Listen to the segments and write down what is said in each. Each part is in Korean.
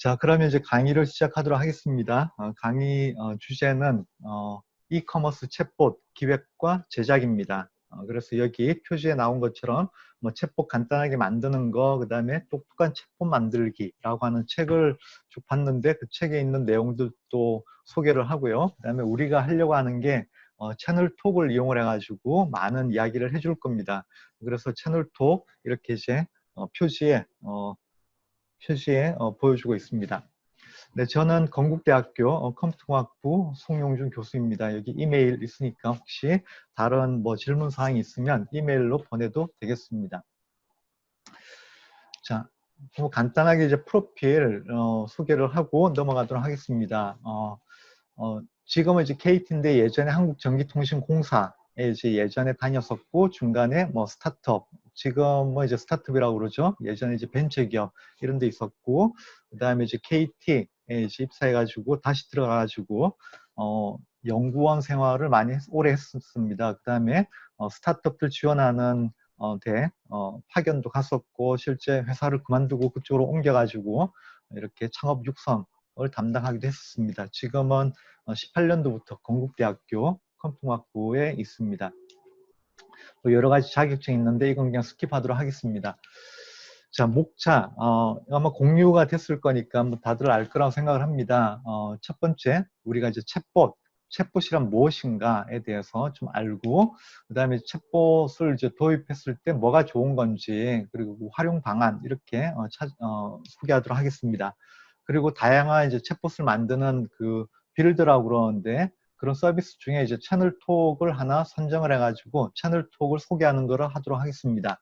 자, 그러면 이제 강의를 시작하도록 하겠습니다. 강의 주제는 이커머스 챗봇 기획과 제작입니다. 그래서 여기 표지에 나온 것처럼 뭐 챗봇 간단하게 만드는 거, 그 다음에 똑똑한 챗봇 만들기라고 하는 책을 쭉 봤는데 그 책에 있는 내용들도 소개를 하고요. 그 다음에 우리가 하려고 하는 게 채널톡을 이용을 해가지고 많은 이야기를 해줄 겁니다. 그래서 채널톡 이렇게 이제 표시에 보여주고 있습니다. 네, 저는 건국대학교 컴퓨터공학부 송용준 교수입니다. 여기 이메일 있으니까 혹시 다른 뭐 질문 사항이 있으면 이메일로 보내도 되겠습니다. 자, 뭐 간단하게 이제 프로필 소개를 하고 넘어가도록 하겠습니다. 지금은 이제 KT인데 예전에 한국전기통신공사에 이제 예전에 다녔었고 중간에 뭐 스타트업, 지금은 이제 스타트업이라고 그러죠. 예전에 이제 벤처기업 이런 데 있었고 그다음에 이제 KT에 이제 입사해가지고 다시 들어가가지고 연구원 생활을 많이 오래 했었습니다. 그다음에 스타트업들 지원하는 파견도 갔었고 실제 회사를 그만두고 그쪽으로 옮겨가지고 이렇게 창업 육성을 담당하기도 했었습니다. 지금은 18년도부터 건국대학교 컴퓨터공학부에 있습니다. 또 여러 가지 자격증이 있는데 이건 그냥 스킵하도록 하겠습니다. 자, 목차 아마 공유가 됐을 거니까 뭐 다들 알 거라고 생각을 합니다. 첫 번째 우리가 이제 챗봇이란 무엇인가에 대해서 좀 알고 그 다음에 챗봇을 이제 도입했을 때 뭐가 좋은 건지 그리고 활용 방안 이렇게 소개하도록 하겠습니다. 그리고 다양한 이제 챗봇을 만드는 그 빌드라고 그러는데 그런 서비스 중에 이제 채널톡을 하나 선정을 해가지고 채널톡을 소개하는 거를 하도록 하겠습니다.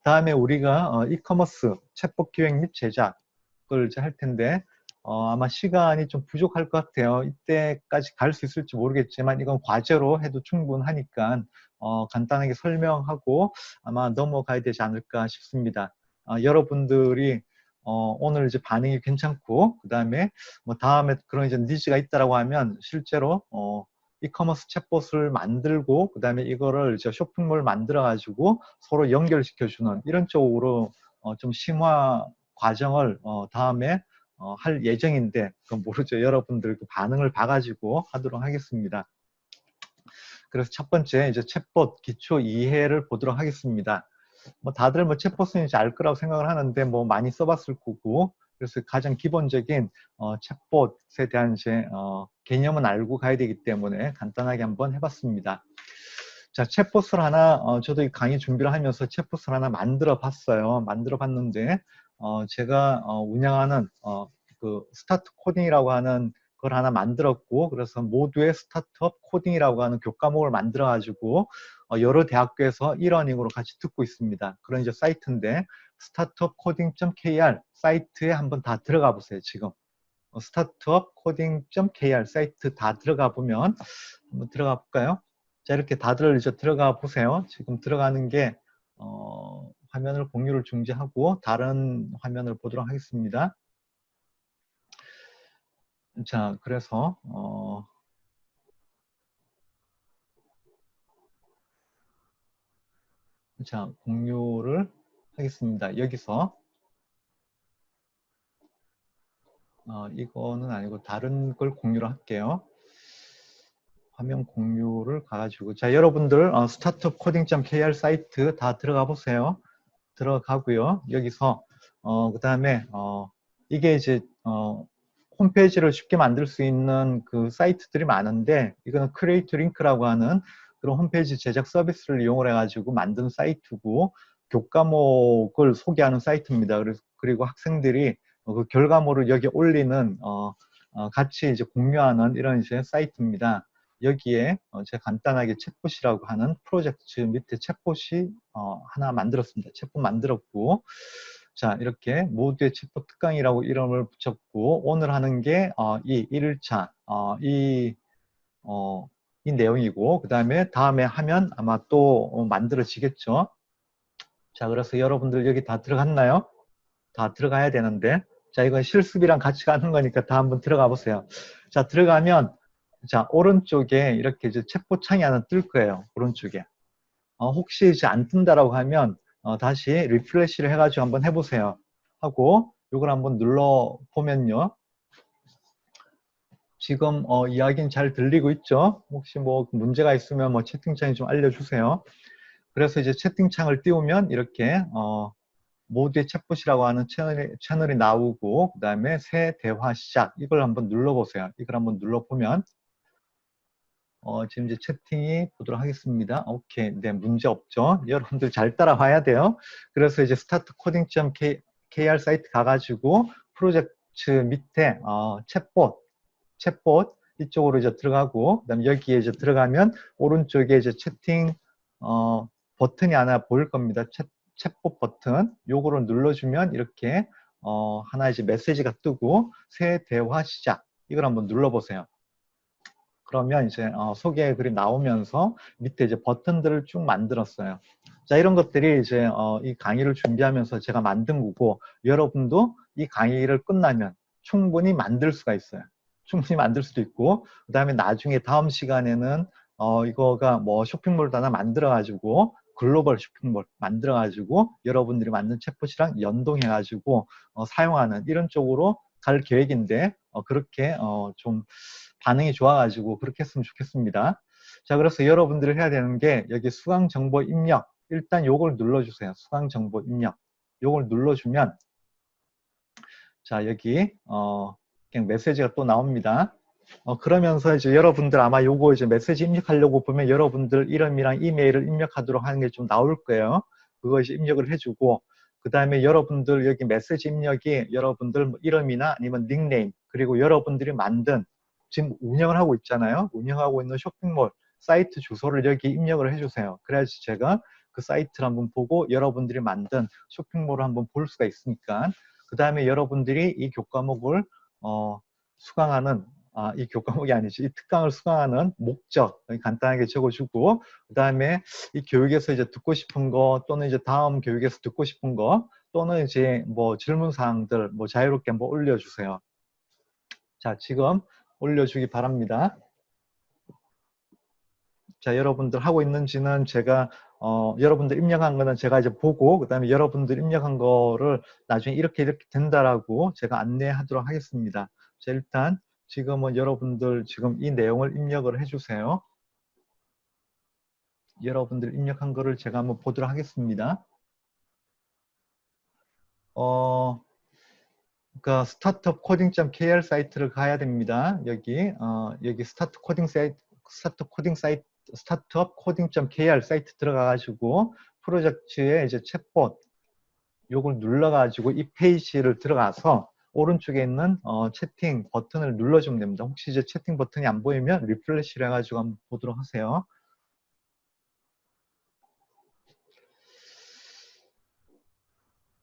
다음에 우리가 이커머스 챗봇 기획 및 제작을 이제 할 텐데 아마 시간이 좀 부족할 것 같아요. 이때까지 갈 수 있을지 모르겠지만 이건 과제로 해도 충분하니까 간단하게 설명하고 아마 넘어가야 되지 않을까 싶습니다. 여러분들이 오늘 이제 반응이 괜찮고 그 다음에 뭐 다음에 그런 이제 니즈가 있다라고 하면 실제로 이커머스 챗봇을 만들고 그 다음에 이거를 이제 쇼핑몰 만들어 가지고 서로 연결시켜주는 이런 쪽으로 좀 심화 과정을 다음에 할 예정인데 그건 모르죠. 여러분들 그 반응을 봐가지고 하도록 하겠습니다. 그래서 첫 번째 이제 챗봇 기초 이해를 보도록 하겠습니다. 뭐 다들 뭐 챗봇은 이제 알 거라고 생각을 하는데 뭐 많이 써봤을 거고 그래서 가장 기본적인 챗봇에 대한 이제 개념은 알고 가야 되기 때문에 간단하게 한번 해봤습니다. 자, 챗봇을 하나 저도 이 강의 준비를 하면서 챗봇을 하나 만들어 봤어요. 만들어 봤는데 제가 운영하는 그 스타트 코딩이라고 하는 걸 하나 만들었고 그래서 모두의 스타트업 코딩이라고 하는 교과목을 만들어 가지고 여러 대학교에서 일러닝으로 같이 듣고 있습니다. 그런 이제 사이트인데 startupcoding.kr 사이트에 한번 다 들어가 보세요. 지금 startupcoding.kr 사이트 다 들어가 보면 한번 들어가 볼까요? 자, 이렇게 다들 이제 들어가 보세요. 지금 들어가는 게 화면을 공유를 중지하고 다른 화면을 보도록 하겠습니다. 자, 그래서 자, 공유를 하겠습니다. 여기서 이거는 아니고 다른 걸 공유를 할게요. 화면 공유를 가가지고 자, 여러분들 startupcoding.kr 사이트 다 들어가 보세요. 들어가고요. 여기서 그 다음에 이게 이제 홈페이지를 쉽게 만들 수 있는 그 사이트들이 많은데 이거는 크리에이트 링크라고 하는 그런 홈페이지 제작 서비스를 이용을 해가지고 만든 사이트고 교과목을 소개하는 사이트입니다. 그리고 학생들이 그 결과물을 여기 올리는 같이 이제 공유하는 이런 이제 사이트입니다. 여기에 제가 간단하게 챗봇이라고 하는 프로젝트 밑에 챗봇이 하나 만들었습니다. 챗봇 만들었고 자, 이렇게 모두의 챗봇 특강이라고 이름을 붙였고 오늘 하는 게 이 1일차 이 내용이고 그 다음에 다음에 하면 아마 또 만들어지겠죠. 자, 그래서 여러분들 여기 다 들어갔나요? 다 들어가야 되는데 자, 이건 실습이랑 같이 가는 거니까 다 한번 들어가 보세요. 자, 들어가면 자, 오른쪽에 이렇게 이제 챗봇 창이 하나 뜰 거예요. 오른쪽에. 혹시 이제 안 뜬다라고 하면 다시 리프레시를 해가지고 한번 해보세요. 하고 이걸 한번 눌러보면요. 지금 이야기는 잘 들리고 있죠? 혹시 뭐 문제가 있으면 뭐 채팅창에 좀 알려주세요. 그래서 이제 채팅창을 띄우면 이렇게 모두의 챗봇이라고 하는 채널이 나오고, 그 다음에 새 대화 시작, 이걸 한번 눌러보세요. 이걸 한번 눌러보면 지금 이제 채팅이 보도록 하겠습니다. 오케이. 네, 문제 없죠? 여러분들 잘 따라와야 돼요. 그래서 이제 startcoding.kr 사이트 가가지고 프로젝트 밑에 챗봇 이쪽으로 이제 들어가고, 그다음에 여기에 이제 들어가면 오른쪽에 이제 채팅 버튼이 하나 보일 겁니다. 챗봇 버튼. 요거를 눌러주면 이렇게 하나 이제 메시지가 뜨고 새 대화 시작, 이걸 한번 눌러보세요. 그러면 이제 소개 글이 나오면서 밑에 이제 버튼들을 쭉 만들었어요. 자, 이런 것들이 이제 이 강의를 준비하면서 제가 만든 거고, 여러분도 이 강의를 끝나면 충분히 만들 수가 있어요. 충분히 만들 수도 있고, 그 다음에 나중에 다음 시간에는 이거가 뭐 쇼핑몰도 하나 만들어 가지고 글로벌 쇼핑몰 만들어 가지고 여러분들이 만든 챗봇이랑 연동해 가지고 사용하는 이런 쪽으로 갈 계획인데, 그렇게 좀 반응이 좋아가지고 그렇게 했으면 좋겠습니다. 자, 그래서 여러분들이 해야 되는 게 여기 수강 정보 입력, 일단 요걸 눌러주세요. 수강 정보 입력. 요걸 눌러주면 자, 여기 그냥 메시지가 또 나옵니다. 그러면서 이제 여러분들 아마 요거 이제 메시지 입력하려고 보면 여러분들 이름이랑 이메일을 입력하도록 하는 게 좀 나올 거예요. 그거 이제 입력을 해주고, 그 다음에 여러분들 여기 메시지 입력이 여러분들 뭐 이름이나 아니면 닉네임, 그리고 여러분들이 만든 지금 운영을 하고 있잖아요. 운영하고 있는 쇼핑몰 사이트 주소를 여기 입력을 해주세요. 그래야지 제가 그 사이트를 한번 보고 여러분들이 만든 쇼핑몰을 한번 볼 수가 있으니까. 그 다음에 여러분들이 이 교과목을 수강하는 이 교과목이 아니지, 이 특강을 수강하는 목적 간단하게 적어주고, 그 다음에 이 교육에서 이제 듣고 싶은 거, 또는 이제 다음 교육에서 듣고 싶은 거, 또는 이제 뭐 질문 사항들 뭐 자유롭게 한번 올려주세요. 자, 지금 올려주기 바랍니다. 자, 여러분들 하고 있는지는 제가 여러분들 입력한 거는 제가 이제 보고, 그 다음에 여러분들 입력한 거를 나중에 이렇게 된다라고 제가 안내하도록 하겠습니다. 자, 일단 지금은 여러분들 지금 이 내용을 입력을 해주세요. 여러분들 입력한 거를 제가 한번 보도록 하겠습니다. 그러니까 startupcoding.kr 사이트를 가야 됩니다. 여기 startupcoding.kr 사이트 들어가가지고 프로젝트에 이제 챗봇 요걸 눌러가지고 이 페이지를 들어가서 오른쪽에 있는 채팅 버튼을 눌러주면 됩니다. 혹시 이제 채팅 버튼이 안 보이면 리플래시를 해가지고 한번 보도록 하세요.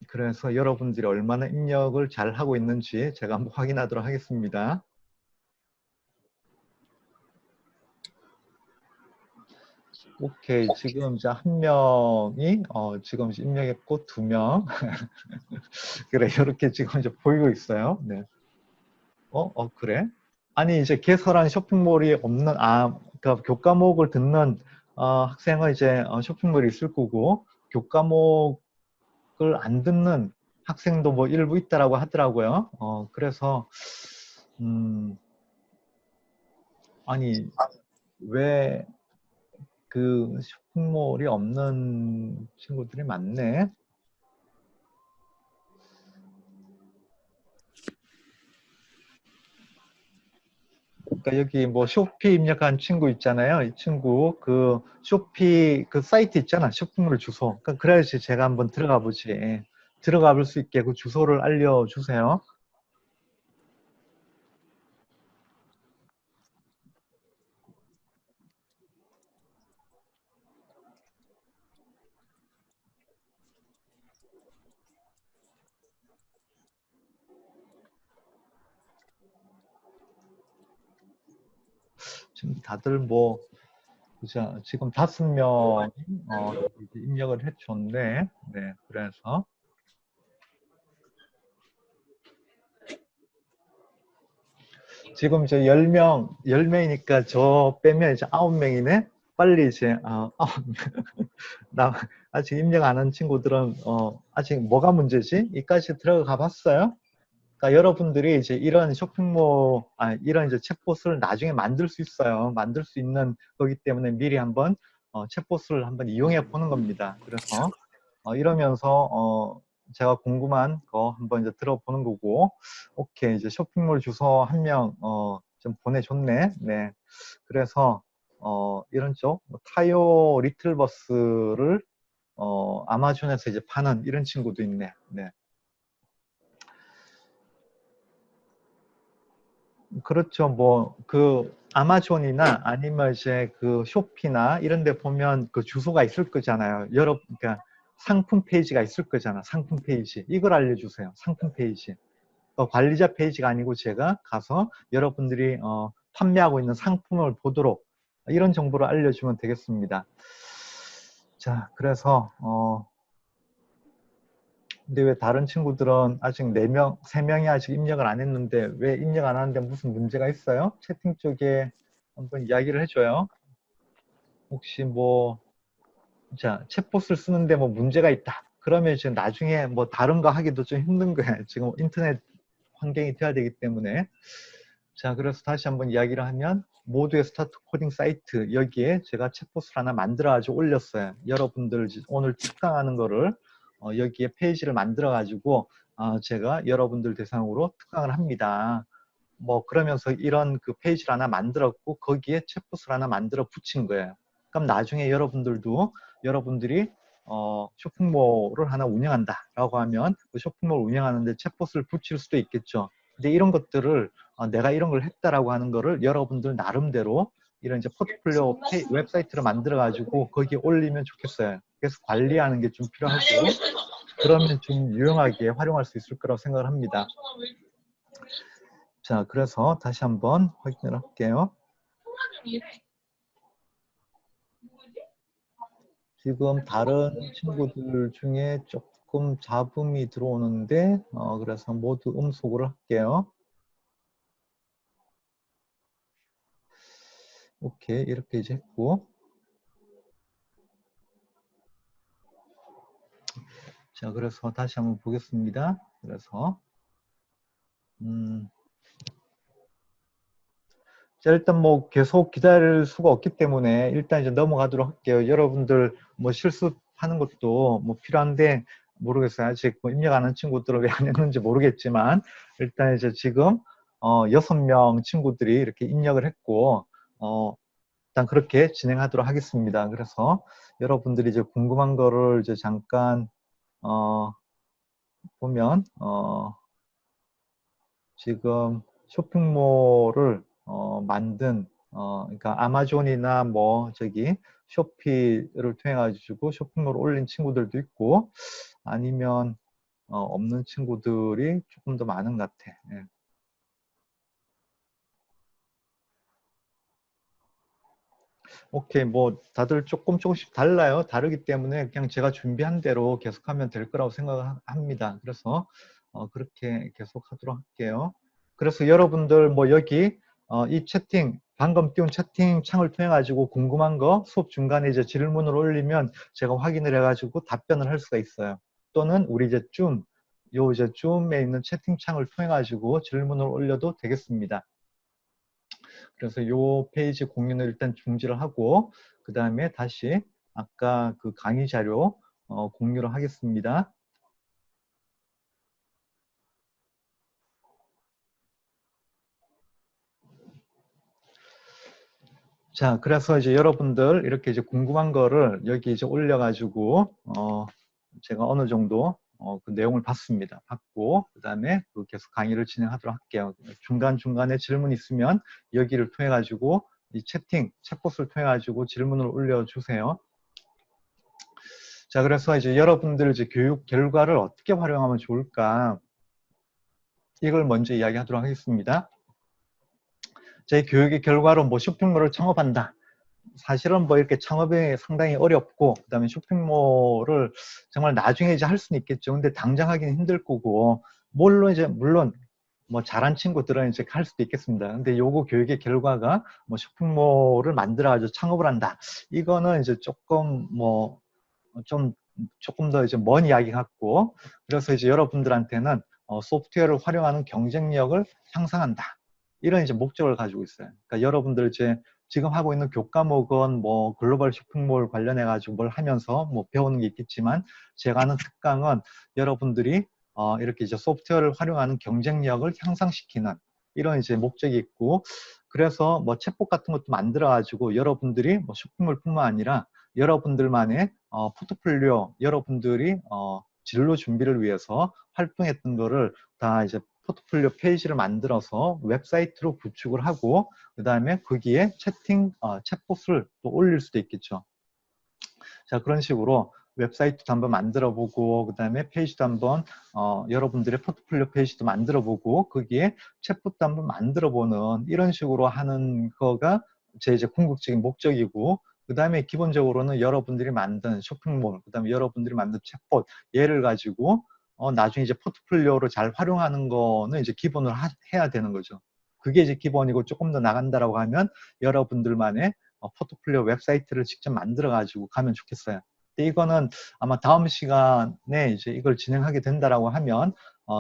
그래서 여러분들이 얼마나 입력을 잘 하고 있는지 제가 한번 확인하도록 하겠습니다. 오케이, 지금 이제 한 명이 지금 입력했고 2명 그래, 이렇게 지금 이제 보이고 있어요. 네. 그래? 아니 이제 개설한 쇼핑몰이 없는 그러니까 교과목을 듣는 학생은 이제 쇼핑몰이 있을 거고, 교과목을 안 듣는 학생도 뭐 일부 있다라고 하더라고요. 그래서 아니 왜 그 쇼핑몰이 없는 친구들이 많네. 그러니까 여기 뭐 쇼피 입력한 친구 있잖아요. 이 친구 그 쇼피 그 사이트 있잖아. 쇼핑몰 주소. 그러니까 그래야지 제가 한번 들어가 보지. 들어가 볼 수 있게 그 주소를 알려주세요. 지금 다들 뭐 지금 5명이 입력을 해줬네. 네, 그래서 지금 이제 10명이니까 저 빼면 이제 9명이네. 빨리 이제 9명. 나 아직 입력 안 한 친구들은 아직 뭐가 문제지? 이까지 들어가 봤어요? 그러니까 여러분들이 이제 이런 쇼핑몰, 이런 이제 챗봇을 나중에 만들 수 있어요. 만들 수 있는 거기 때문에 미리 한번 챗봇을 한번 이용해 보는 겁니다. 그래서 이러면서 제가 궁금한 거 한번 이제 들어보는 거고, 오케이, 이제 쇼핑몰 주소 한 명 좀 보내줬네. 네. 그래서 이런 쪽 타요 리틀버스를 아마존에서 이제 파는 이런 친구도 있네. 네. 그렇죠. 뭐, 그, 아마존이나 아니면 이제 그 쇼피나 이런 데 보면 그 주소가 있을 거잖아요. 그러니까 상품 페이지가 있을 거잖아. 상품 페이지. 이걸 알려주세요. 상품 페이지. 관리자 페이지가 아니고 제가 가서 여러분들이 판매하고 있는 상품을 보도록 이런 정보를 알려주면 되겠습니다. 자, 그래서, 근데 왜 다른 친구들은 아직 4명, 3명이 아직 입력을 안 했는데 왜 입력 안 하는데 무슨 문제가 있어요? 채팅 쪽에 한번 이야기를 해줘요. 혹시 뭐, 자, 챗봇을 쓰는데 뭐 문제가 있다. 그러면 지금 나중에 뭐 다른 거 하기도 좀 힘든 거예요. 지금 인터넷 환경이 돼야 되기 때문에. 자, 그래서 다시 한번 이야기를 하면 모두의 스타트 코딩 사이트 여기에 제가 챗봇을 하나 만들어 가지고 올렸어요. 여러분들 오늘 특강하는 거를 여기에 페이지를 만들어 가지고 제가 여러분들 대상으로 특강을 합니다. 뭐 그러면서 이런 그 페이지를 하나 만들었고 거기에 챗봇을 하나 만들어 붙인 거예요. 그럼 나중에 여러분들이 쇼핑몰을 하나 운영한다라고 하면 그 쇼핑몰 운영하는데 챗봇을 붙일 수도 있겠죠. 근데 이런 것들을 내가 이런 걸 했다라고 하는 거를 여러분들 나름대로 이런 이제 포트폴리오 웹사이트를 만들어 가지고 거기에 올리면 좋겠어요. 그래서 관리하는 게 좀 필요하고 그러면 좀 유용하게 활용할 수 있을 거라고 생각을 합니다. 자, 그래서 다시 한번 확인을 할게요. 지금 다른 친구들 중에 조금 잡음이 들어오는데 그래서 모두 음소거를 할게요. 오케이, 이렇게 이제 했고, 자, 그래서 다시 한번 보겠습니다. 그래서 자, 일단 뭐 계속 기다릴 수가 없기 때문에 일단 이제 넘어가도록 할게요. 여러분들 뭐 실습하는 것도 뭐 필요한데 모르겠어요. 아직 뭐 입력 안 한 친구들은 왜 안 했는지 모르겠지만 일단 이제 지금 6명 친구들이 이렇게 입력을 했고 일단 그렇게 진행하도록 하겠습니다. 그래서 여러분들이 이제 궁금한 거를 이제 잠깐 보면 지금 쇼핑몰을 만든 그러니까 아마존이나 뭐 저기 쇼피를 통해 가지고 쇼핑몰을 올린 친구들도 있고 아니면 없는 친구들이 조금 더 많은 것 같아. 예. 오케이, 뭐 다들 조금씩 달라요. 다르기 때문에 그냥 제가 준비한 대로 계속하면 될 거라고 생각합니다. 그래서 그렇게 계속하도록 할게요. 그래서 여러분들 뭐 여기 이 채팅 방금 띄운 채팅 창을 통해 가지고 궁금한 거 수업 중간에 이제 질문을 올리면 제가 확인을 해 가지고 답변을 할 수가 있어요. 또는 우리 이제 이제 줌에 있는 채팅 창을 통해 가지고 질문을 올려도 되겠습니다. 그래서 이 페이지 공유는 일단 중지를 하고 그 다음에 다시 아까 그 강의 자료 공유를 하겠습니다. 자, 그래서 이제 여러분들 이렇게 이제 궁금한 거를 여기 이제 올려가지고 제가 어느 정도 그 내용을 봤습니다. 봤고 그 다음에 그 계속 강의를 진행하도록 할게요. 중간중간에 질문 있으면 여기를 통해 가지고 이 챗봇을 통해 가지고 질문을 올려주세요. 자, 그래서 이제 여러분들 이제 교육 결과를 어떻게 활용하면 좋을까? 이걸 먼저 이야기하도록 하겠습니다. 제 교육의 결과로 뭐 쇼핑몰을 창업한다. 사실은 뭐 이렇게 창업이 상당히 어렵고, 그 다음에 쇼핑몰을 정말 나중에 이제 할 수는 있겠죠. 근데 당장 하기는 힘들 거고, 물론 뭐 잘한 친구들은 이제 할 수도 있겠습니다. 근데 요거 교육의 결과가 뭐 쇼핑몰을 만들어가지고 창업을 한다. 이거는 이제 조금 더 이제 먼 이야기 같고, 그래서 이제 여러분들한테는 소프트웨어를 활용하는 경쟁력을 향상한다. 이런 이제 목적을 가지고 있어요. 그러니까 여러분들 이제 지금 하고 있는 교과목은 뭐 글로벌 쇼핑몰 관련해 가지고 뭘 하면서 뭐 배우는 게 있겠지만 제가 하는 특강은 여러분들이 이렇게 이제 소프트웨어를 활용하는 경쟁력을 향상시키는 이런 이제 목적이 있고, 그래서 뭐 챗봇 같은 것도 만들어 가지고 여러분들이 뭐 쇼핑몰뿐만 아니라 여러분들만의 포트폴리오, 여러분들이 진로 준비를 위해서 활동했던 거를 다 이제 포트폴리오 페이지를 만들어서 웹사이트로 구축을 하고, 그 다음에 거기에 챗봇을 또 올릴 수도 있겠죠. 자, 그런 식으로 웹사이트도 한번 만들어 보고, 그 다음에 페이지도 한번 여러분들의 포트폴리오 페이지도 만들어 보고, 거기에 챗봇도 한번 만들어 보는 이런 식으로 하는 거가 제 이제 궁극적인 목적이고, 그 다음에 기본적으로는 여러분들이 만든 쇼핑몰, 그 다음에 여러분들이 만든 챗봇 얘를 가지고 나중에 이제 포트폴리오로 잘 활용하는 거는 이제 기본을 해야 되는 거죠. 그게 이제 기본이고, 조금 더 나간다라고 하면 여러분들만의 포트폴리오 웹사이트를 직접 만들어 가지고 가면 좋겠어요. 근데 이거는 아마 다음 시간에 이제 이걸 진행하게 된다라고 하면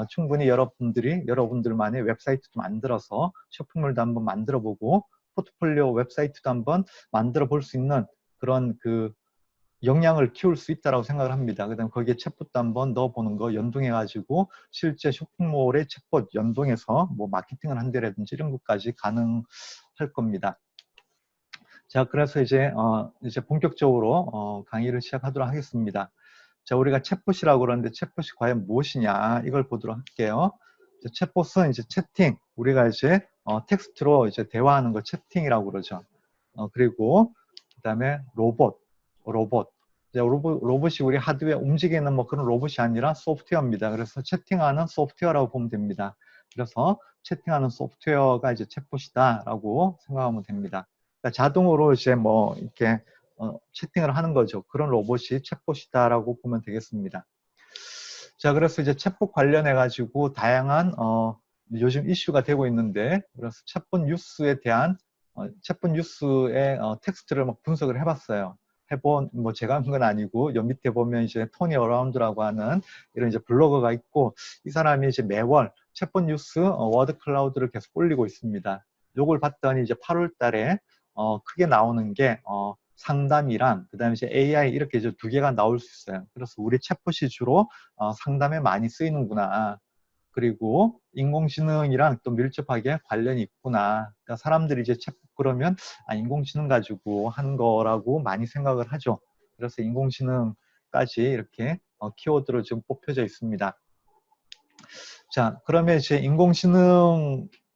충분히 여러분들만의 웹사이트도 만들어서 쇼핑몰도 한번 만들어 보고 포트폴리오 웹사이트도 한번 만들어 볼 수 있는 그런 그 역량을 키울 수 있다고 생각을 합니다. 그 다음에 거기에 챗봇도 한번 넣어보는 거 연동해가지고 실제 쇼핑몰의 챗봇 연동해서 뭐 마케팅을 한다라든지 이런 것까지 가능할 겁니다. 자, 그래서 이제 본격적으로 강의를 시작하도록 하겠습니다. 자, 우리가 챗봇이라고 그러는데 챗봇이 과연 무엇이냐 이걸 보도록 할게요. 챗봇은 이제 채팅, 우리가 이제 텍스트로 이제 대화하는 거 채팅이라고 그러죠. 그리고 그다음에 로봇. 이제 로봇이 우리 하드웨어 움직이는 뭐 그런 로봇이 아니라 소프트웨어입니다. 그래서 채팅하는 소프트웨어라고 보면 됩니다. 그래서 채팅하는 소프트웨어가 이제 챗봇이다라고 생각하면 됩니다. 그러니까 자동으로 이제 뭐 이렇게 채팅을 하는 거죠. 그런 로봇이 챗봇이다라고 보면 되겠습니다. 자, 그래서 이제 챗봇 관련해 가지고 다양한 요즘 이슈가 되고 있는데, 그래서 챗봇 뉴스에 대한 챗봇 뉴스의 텍스트를 막 분석을 해봤어요. 뭐 제가 한 건 아니고, 여 밑에 보면 이제 토니 어라운드라고 하는 이런 이제 블로거가 있고, 이 사람이 이제 매월 챗봇 뉴스 워드 클라우드를 계속 올리고 있습니다. 요걸 봤더니 이제 8월 달에 크게 나오는 게 상담이랑 그다음에 이제 AI 이렇게 이제 두 개가 나올 수 있어요. 그래서 우리 챗봇이 주로 상담에 많이 쓰이는구나. 그리고 인공지능이랑 또 밀접하게 관련이 있구나. 그러니까 사람들이 이제 챗봇 그러면 인공지능 가지고 한 거라고 많이 생각을 하죠. 그래서 인공지능까지 이렇게 키워드로 지금 뽑혀져 있습니다. 자, 그러면 이제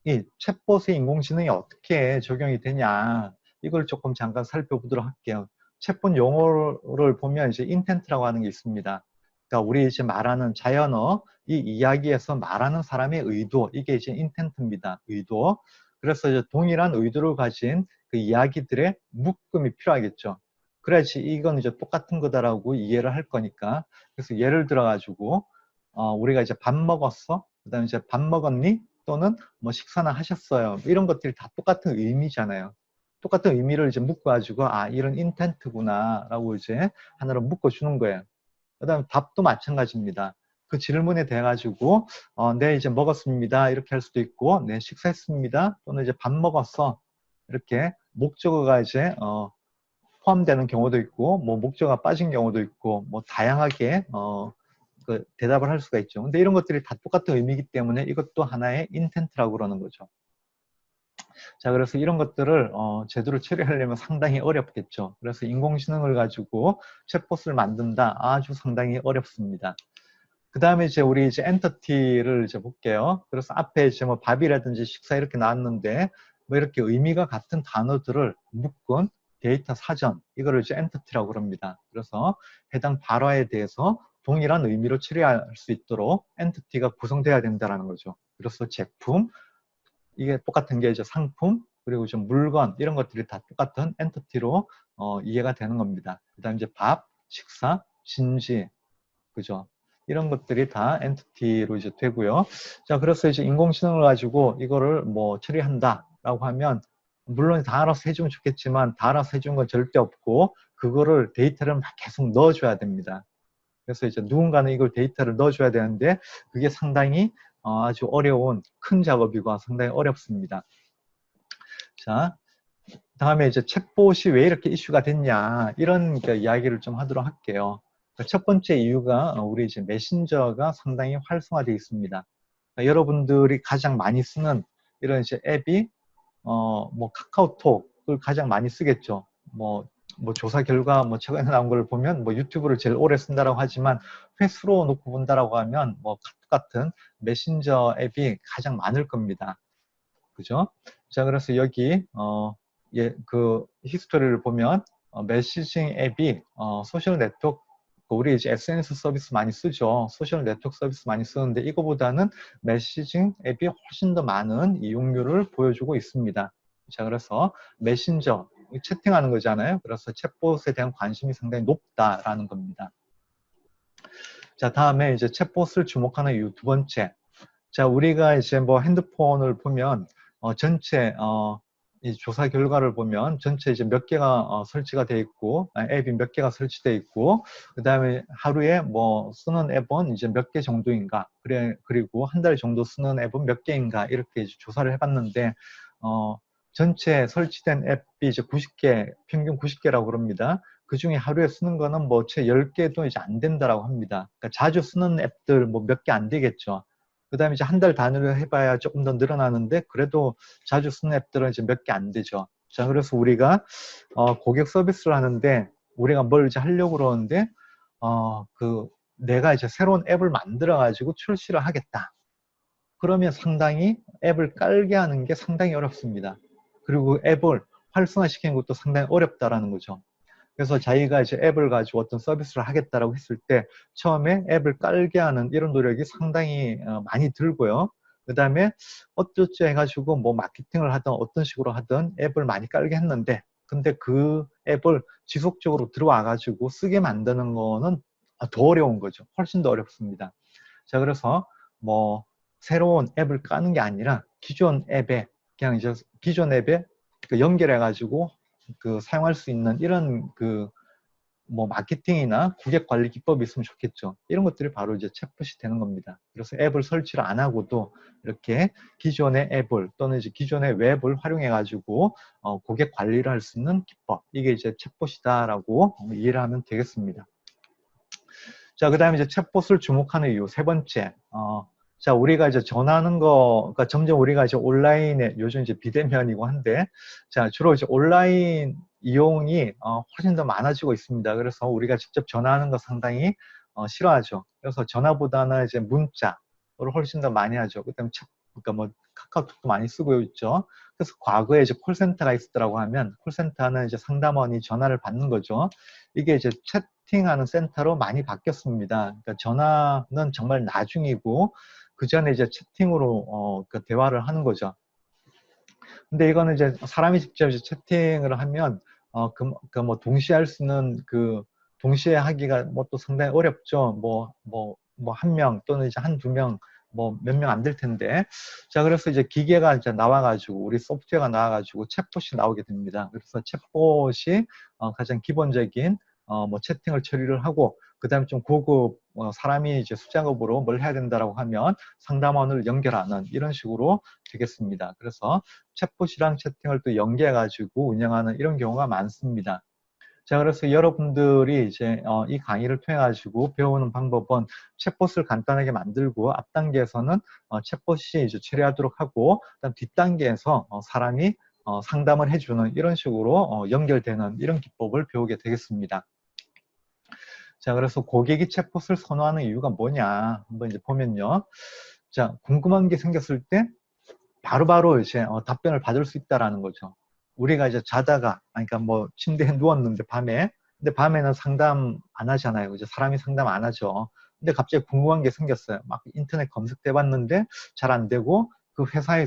챗봇의 인공지능이 어떻게 적용이 되냐, 이걸 조금 잠깐 살펴보도록 할게요. 챗봇 용어를 보면 이제 인텐트라고 하는 게 있습니다. 그러니까 우리 이제 말하는 자연어, 이 이야기에서 말하는 사람의 의도, 이게 이제 인텐트입니다. 의도. 그래서 이제 동일한 의도를 가진 그 이야기들의 묶음이 필요하겠죠. 그래야지 이건 이제 똑같은 거다라고 이해를 할 거니까. 그래서 예를 들어 가지고 우리가 이제 밥 먹었어? 그 다음에 이제 밥 먹었니? 또는 뭐 식사나 하셨어요? 이런 것들이 다 똑같은 의미잖아요. 똑같은 의미를 이제 묶어가지고, 이런 인텐트구나, 라고 이제 하나로 묶어주는 거예요. 그 다음에 답도 마찬가지입니다. 그 질문에 대해 가지고, 네, 이제 먹었습니다. 이렇게 할 수도 있고, 네, 식사했습니다. 또는 이제 밥 먹었어. 이렇게 목적어가 이제, 포함되는 경우도 있고, 뭐 목적어가 빠진 경우도 있고, 뭐 다양하게, 대답을 할 수가 있죠. 근데 이런 것들이 다 똑같은 의미이기 때문에 이것도 하나의 인텐트라고 그러는 거죠. 자, 그래서 이런 것들을 제대로 처리하려면 상당히 어렵겠죠. 그래서 인공지능을 가지고 챗봇을 만든다, 아주 상당히 어렵습니다. 그 다음에 이제 우리 이제 엔터티를 이제 볼게요. 그래서 앞에 이제 뭐 밥이라든지 식사 이렇게 나왔는데, 뭐 이렇게 의미가 같은 단어들을 묶은 데이터 사전, 이거를 이제 엔터티라고 그럽니다. 그래서 해당 발화에 대해서 동일한 의미로 처리할 수 있도록 엔티티가 구성돼야 된다는 거죠. 그래서 제품, 이게 똑같은 게 이제 상품, 그리고 좀 물건, 이런 것들이 다 똑같은 엔티티로 이해가 되는 겁니다. 그 다음 이제 밥, 식사, 진지, 그죠? 이런 것들이 다 엔티티로 이제 되고요. 자, 그래서 이제 인공지능을 가지고 이거를 뭐 처리한다라고 하면, 물론 다 알아서 해주면 좋겠지만 다 알아서 해주는 건 절대 없고, 그거를 데이터를 막 계속 넣어줘야 됩니다. 그래서 이제 누군가는 이걸 데이터를 넣어줘야 되는데 그게 상당히 아주 어려운 큰 작업이고 상당히 어렵습니다. 자, 다음에 이제 챗봇이 왜 이렇게 이슈가 됐냐 이런 이야기를 좀 하도록 할게요. 첫 번째 이유가 우리 이제 메신저가 상당히 활성화되어 있습니다. 여러분들이 가장 많이 쓰는 이런 이제 앱이 뭐 카카오톡을 가장 많이 쓰겠죠. 뭐 조사 결과 뭐 최근에 나온 걸 보면 뭐 유튜브를 제일 오래 쓴다라고 하지만 횟수로 놓고 본다라고 하면 뭐 카톡 같은 메신저 앱이 가장 많을 겁니다. 그죠? 자, 그래서 여기 그 히스토리를 보면 메시징 앱이 소셜 네트워크 우리 이제 SNS 서비스 많이 쓰죠. 소셜 네트워크 서비스 많이 쓰는데 이거보다는 메시징 앱이 훨씬 더 많은 이용률을 보여주고 있습니다. 자, 그래서 메신저 채팅하는 거잖아요. 그래서 챗봇에 대한 관심이 상당히 높다라는 겁니다. 자, 다음에 이제 챗봇을 주목하는 이유 두 번째. 자, 우리가 이제 뭐 핸드폰을 보면 전체 이 조사 결과를 보면 전체 이제 몇 개가 설치가 돼 있고 앱이 몇 개가 설치돼 있고 그 다음에 하루에 뭐 쓰는 앱은 이제 몇 개 정도인가 그리고 한 달 정도 쓰는 앱은 몇 개인가 이렇게 이제 조사를 해봤는데 전체 설치된 앱이 이제 90개 평균 90개라고 그럽니다. 그 중에 하루에 쓰는 거는 뭐 채 10개도 이제 안 된다라고 합니다. 그러니까 자주 쓰는 앱들 뭐 몇 개 안 되겠죠. 그 다음에 이제 한 달 단위로 해봐야 조금 더 늘어나는데 그래도 자주 쓰는 앱들은 이제 몇 개 안 되죠. 자, 그래서 우리가 고객 서비스를 하는데 우리가 뭘 이제 하려고 그러는데 내가 이제 새로운 앱을 만들어 가지고 출시를 하겠다. 그러면 상당히 앱을 깔게 하는 게 상당히 어렵습니다. 그리고 앱을 활성화시키는 것도 상당히 어렵다라는 거죠. 그래서 자기가 이제 앱을 가지고 어떤 서비스를 하겠다라고 했을 때 처음에 앱을 깔게 하는 이런 노력이 상당히 많이 들고요. 그 다음에 어쩌지 해가지고 뭐 마케팅을 하든 어떤 식으로 하든 앱을 많이 깔게 했는데 근데 그 앱을 지속적으로 들어와 가지고 쓰게 만드는 거는 더 어려운 거죠. 훨씬 더 어렵습니다. 자, 그래서 뭐 새로운 앱을 까는 게 아니라 기존 앱에 그냥 이제 기존 앱에 연결해 가지고 사용할 수 있는 이런 뭐 마케팅이나 고객 관리 기법이 있으면 좋겠죠. 이런 것들이 바로 이제 챗봇이 되는 겁니다. 그래서 앱을 설치를 안 하고도 이렇게 기존의 앱을 또는 이제 기존의 웹을 활용해 가지고 고객 관리를 할 수 있는 기법, 이게 이제 챗봇이다라고 이해를 하면 되겠습니다. 자, 그 다음에 이제 챗봇을 주목하는 이유 세 번째. 자, 우리가 이제 전화하는 거, 그러니까 점점 우리가 이제 온라인에 요즘 이제 비대면이고 한데, 자, 주로 이제 온라인 이용이 훨씬 더 많아지고 있습니다. 그래서 우리가 직접 전화하는 거 상당히 싫어하죠. 그래서 전화보다는 이제 문자를 훨씬 더 많이 하죠. 그다음에 그러니까 뭐 카카오톡도 많이 쓰고 있죠. 그래서 과거에 이제 콜센터가 있었다고 하면 콜센터는 이제 상담원이 전화를 받는 거죠. 이게 이제 채팅하는 센터로 많이 바뀌었습니다. 그러니까 전화는 정말 나중이고 그 전에 이제 채팅으로 대화를 하는 거죠. 근데 이거는 이제 사람이 직접 이제 채팅을 하면 뭐 동시에 할 수 있는 동시에 하기가 뭐 또 상당히 어렵죠. 뭐 한 명 또는 이제 한두 명 뭐 몇 명 안 될 텐데. 자, 그래서 이제 기계가 이제 나와가지고 우리 소프트웨어가 나와가지고 챗봇이 나오게 됩니다. 그래서 챗봇이 가장 기본적인 뭐 채팅을 처리를 하고 그 다음에 좀 고급 사람이 이제 수작업으로 뭘 해야 된다라고 하면 상담원을 연결하는 이런 식으로 되겠습니다. 그래서 챗봇이랑 채팅을 또 연계해 가지고 운영하는 이런 경우가 많습니다. 자, 그래서 여러분들이 이제 이 강의를 통해 가지고 배우는 방법은 챗봇을 간단하게 만들고 앞 단계에서는 챗봇이 이제 처리하도록 하고 그다음 뒷 단계에서 사람이 상담을 해주는 이런 식으로 연결되는 이런 기법을 배우게 되겠습니다. 자, 그래서 고객이 챗봇을 선호하는 이유가 뭐냐 한번 이제 보면요. 자, 궁금한 게 생겼을 때 바로바로 이제 답변을 받을 수 있다라는 거죠. 우리가 이제 자다가, 그러니까 뭐 침대에 누웠는데 근데 밤에는 상담 안 하잖아요. 이제 사람이 상담 안 하죠. 근데 갑자기 궁금한 게 생겼어요. 막 인터넷 검색해 봤는데 잘 안 되고 그 회사에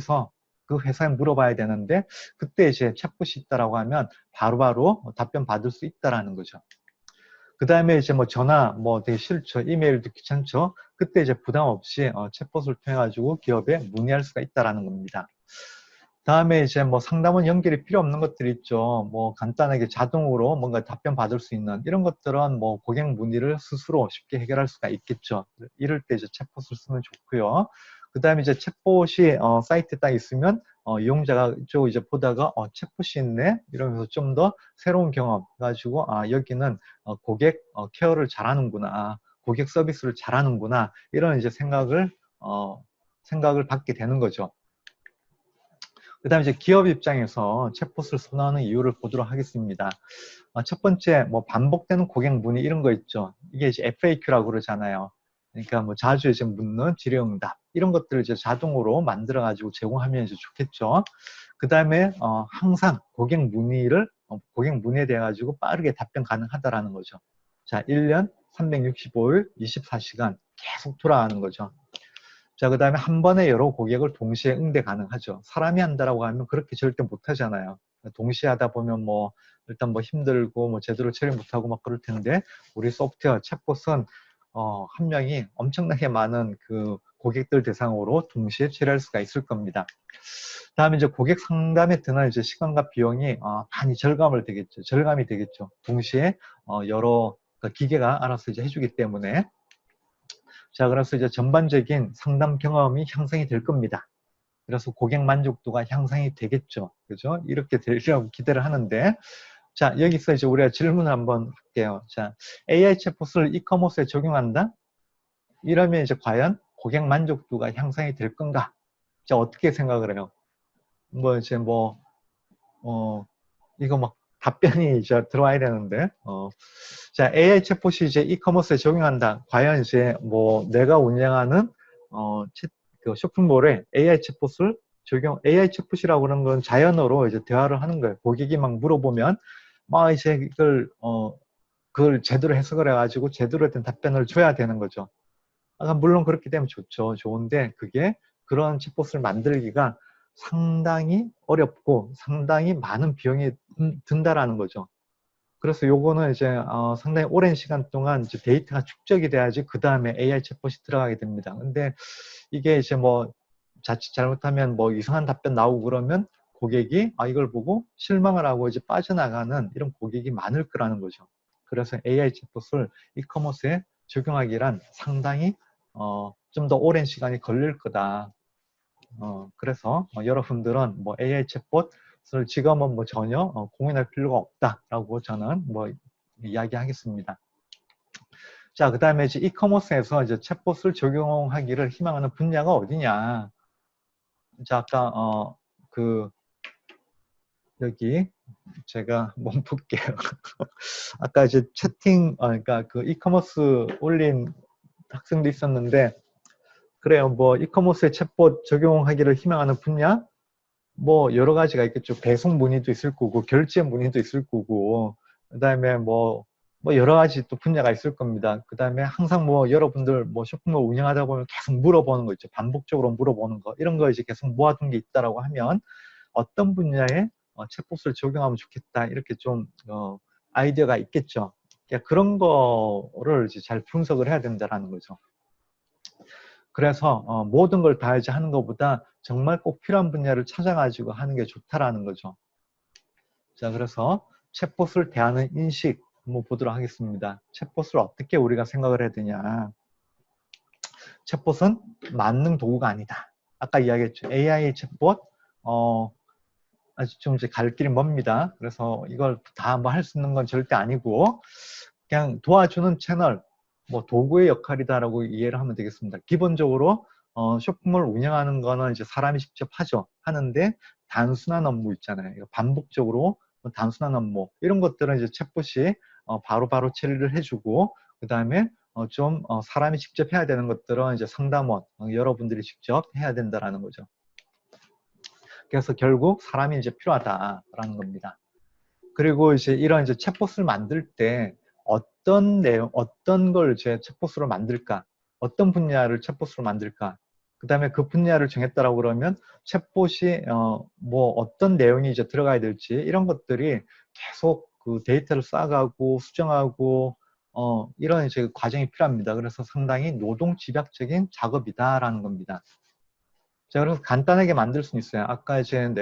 물어봐야 되는데 그때 이제 챗봇이 있다라고 하면 바로바로 답변 받을 수 있다라는 거죠. 그 다음에 이제 뭐 전화 뭐 되게 싫죠. 이메일도 귀찮죠. 그때 이제 부담 없이 챗봇을 통해 가지고 기업에 문의할 수가 있다라는 겁니다. 다음에 이제 뭐 상담원 연결이 필요 없는 것들이 있죠. 뭐 간단하게 자동으로 뭔가 답변 받을 수 있는 이런 것들은 뭐 고객 문의를 스스로 쉽게 해결할 수가 있겠죠. 이럴 때 이제 챗봇을 쓰면 좋고요. 그 다음에 이제 챗봇이 사이트에 딱 있으면 이용자가 이쪽 이제 보다가 챗봇이 있네 이러면서 좀 더 새로운 경험 가지고 여기는 고객 케어를 잘하는구나, 고객 서비스를 잘하는구나 이런 이제 생각을 갖게 되는 거죠. 그 다음에 이제 기업 입장에서 챗봇을 선호하는 이유를 보도록 하겠습니다. 첫 번째, 뭐 반복되는 고객 문의 이런 거 있죠. 이게 이제 FAQ라고 그러잖아요. 그러니까 뭐 자주 이제 묻는 질의응답 이런 것들을 이제 자동으로 만들어 가지고 제공하면 이제 좋겠죠. 그 다음에 항상 고객 문의에 대해 가지고 빠르게 답변 가능하다라는 거죠. 자, 1년 365일 24시간 계속 돌아가는 거죠. 자, 그 다음에 한 번에 여러 고객을 동시에 응대 가능하죠. 사람이 한다라고 하면 그렇게 절대 못 하잖아요. 동시에 하다 보면 뭐 일단 뭐 힘들고 뭐 제대로 처리 못하고 막 그럴 텐데 우리 소프트웨어 챗봇은 한 명이 엄청나게 많은 그 고객들 대상으로 동시에 처리할 수가 있을 겁니다. 다음에 이제 고객 상담에 드는 이제 시간과 비용이 많이 절감이 되겠죠. 동시에 여러 그 기계가 알아서 이제 해주기 때문에. 자, 그래서 이제 전반적인 상담 경험이 향상이 될 겁니다. 그래서 고객 만족도가 향상이 되겠죠. 그죠? 이렇게 되리라고 기대를 하는데, 자, 여기서 이제 우리가 질문을 한번 할게요. 자, AI 챗봇을 이커머스에 적용한다? 이러면 이제 과연 고객 만족도가 향상이 될 건가? 자, 어떻게 생각을 해요? 뭐, 이제 뭐, 이거 막 답변이 이제 들어와야 되는데, 자, AI 챗봇이 이제 이커머스에 적용한다. 과연 이제 뭐 내가 운영하는 그 쇼핑몰에 AI 챗봇을 AI 챗봇이라고 그러는 건 자연어로 이제 대화를 하는 거예요. 고객이 막 물어보면 막 이제 그걸 제대로 해석을 해가지고 제대로 된 답변을 줘야 되는 거죠. 물론 그렇게 되면 좋죠. 좋은데 그게 그런 챗봇을 만들기가 상당히 어렵고 상당히 많은 비용이 든다라는 거죠. 그래서 요거는 이제 상당히 오랜 시간 동안 이제 데이터가 축적이 돼야지 그 다음에 AI 챗봇이 들어가게 됩니다. 근데 이게 이제 뭐 자칫 잘못하면 뭐 이상한 답변 나오고 그러면 고객이 이걸 보고 실망을 하고 이제 빠져나가는 이런 고객이 많을 거라는 거죠. 그래서 AI 챗봇을 이커머스에 적용하기란 상당히 좀 더 오랜 시간이 걸릴 거다. 그래서 여러분들은 뭐 AI 챗봇을 지금은 뭐 전혀 고민할 필요가 없다라고 저는 뭐 이야기하겠습니다. 자, 그 다음에 이제 이커머스에서 이제 챗봇을 적용하기를 희망하는 분야가 어디냐? 자, 아까 여기 제가 한번 볼게요. 아까 이제 그러니까 그 이커머스 올린 학생도 있었는데 그래요. 뭐 이커머스에 챗봇 적용하기를 희망하는 분야? 뭐 여러 가지가 있겠죠. 배송 문의도 있을 거고 결제 문의도 있을 거고 그다음에 뭐 여러 가지 또 분야가 있을 겁니다. 그다음에 항상 뭐 여러분들 뭐 쇼핑몰 운영하다 보면 계속 물어보는 거 있죠. 반복적으로 물어보는 거 이런 거 이제 계속 모아둔 게 있다라고 하면 어떤 분야에 챗봇을 적용하면 좋겠다 이렇게 좀 아이디어가 있겠죠. 그러니까 그런 거를 이제 잘 분석을 해야 된다라는 거죠. 그래서 모든 걸 다 이제 하는 것보다 정말 꼭 필요한 분야를 찾아가지고 하는 게 좋다라는 거죠. 자, 그래서 챗봇을 대하는 인식 한번 보도록 하겠습니다. 챗봇을 어떻게 우리가 생각을 해야 되냐. 챗봇은 만능 도구가 아니다. 아까 이야기했죠. AI 챗봇 아직 좀 이제 갈 길이 멉니다. 그래서 이걸 다 뭐 할 수 있는 건 절대 아니고 그냥 도와주는 채널, 뭐 도구의 역할이다라고 이해를 하면 되겠습니다. 기본적으로 쇼핑몰 운영하는 거는 이제 사람이 직접 하는데 단순한 업무 있잖아요. 반복적으로 단순한 업무 이런 것들은 이제 챗봇이 바로바로 처리를 해주고 그 다음에 좀 사람이 직접 해야 되는 것들은 이제 상담원 여러분들이 직접 해야 된다라는 거죠. 그래서 결국 사람이 이제 필요하다라는 겁니다. 그리고 이제 이런 이제 챗봇을 만들 때 어떤 내용, 어떤 걸 이제 챗봇으로 만들까? 어떤 분야를 챗봇으로 만들까? 그 다음에 그 분야를 정했다라고 그러면 챗봇이 뭐 어떤 내용이 이제 들어가야 될지 이런 것들이 계속 그 데이터를 쌓아가고 수정하고 이런 이제 과정이 필요합니다. 그래서 상당히 노동 집약적인 작업이다라는 겁니다. 자, 그래서 간단하게 만들 수는 있어요. 아까 이제